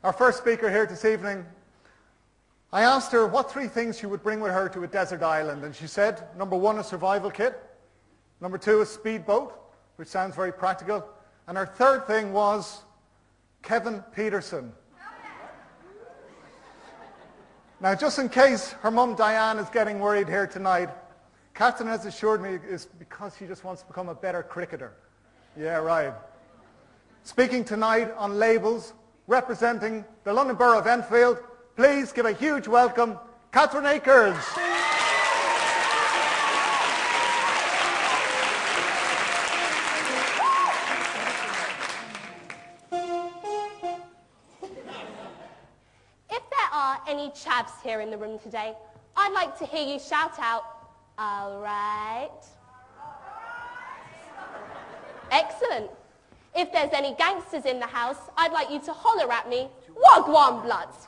Our first speaker here this evening, I asked her what 3 things she would bring with her to a desert island, and she said, number 1, a survival kit, number 2, a speedboat, which sounds very practical, and her third thing was Kevin Peterson. Now, just in case her mum Diane is getting worried here tonight, Kathyrn has assured me it's because she just wants to become a better cricketer. Yeah, right. Speaking tonight on labels, representing the London Borough of Enfield, please give a huge welcome, Kathyrn Akers. If there are any chavs here in the room today, I'd like to hear you shout out, "All right." Excellent. If there's any gangsters in the house, I'd like you to holler at me, "Wagwan bloods."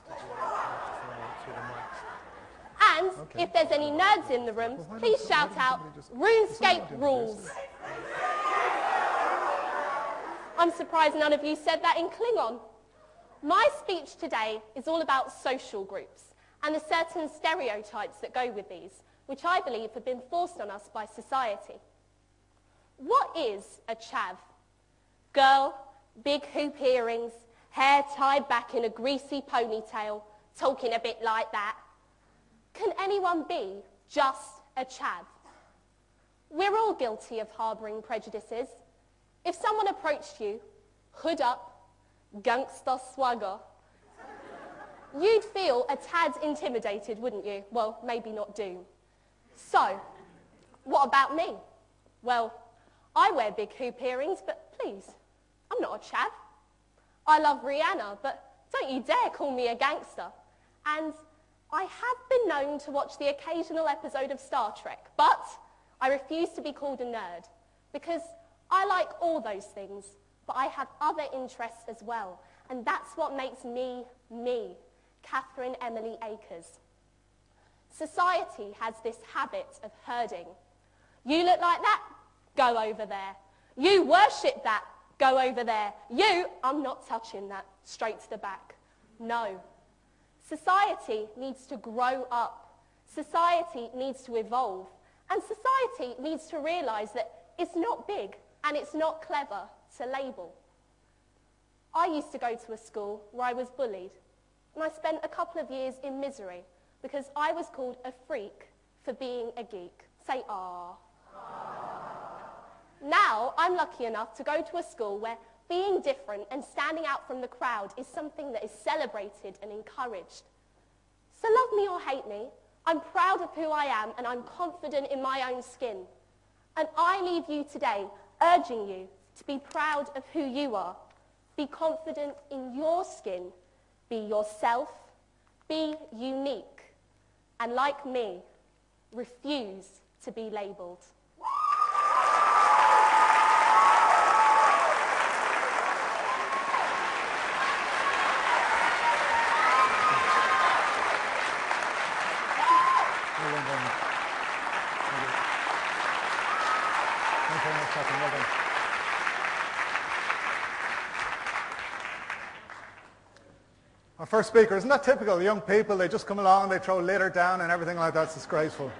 And if there's any nerds in the room, please shout out, "RuneScape rules." I'm surprised none of you said that in Klingon. My speech today is all about social groups and the certain stereotypes that go with these, which I believe have been forced on us by society. What is a chav? Girl, big hoop earrings, hair tied back in a greasy ponytail, talking a bit like that. Can anyone be just a chav? We're all guilty of harbouring prejudices. If someone approached you, hood up, gangster swagger, you'd feel a tad intimidated, wouldn't you? Well, maybe not do. So, what about me? Well, I wear big hoop earrings, but please, I'm not a chav. I love Rihanna, but don't you dare call me a gangster. And I have been known to watch the occasional episode of Star Trek, but I refuse to be called a nerd because I like all those things, but I have other interests as well. And that's what makes me, me, Kathyrn Emily Akers. Society has this habit of herding. You look like that? Go over there. You worship that? Go over there. You, I'm not touching that. Straight to the back. No. Society needs to grow up. Society needs to evolve. And society needs to realise that it's not big and it's not clever to label. I used to go to a school where I was bullied, and I spent a couple of years in misery because I was called a freak for being a geek. Say, "Aww." Now, I'm lucky enough to go to a school where being different and standing out from the crowd is something that is celebrated and encouraged. So love me or hate me, I'm proud of who I am and I'm confident in my own skin. And I leave you today urging you to be proud of who you are. Be confident in your skin. Be yourself. Be unique. And like me, refuse to be labelled. Our first speaker, isn't that typical? The young people, they just come along, they throw litter down and everything like that. It's disgraceful.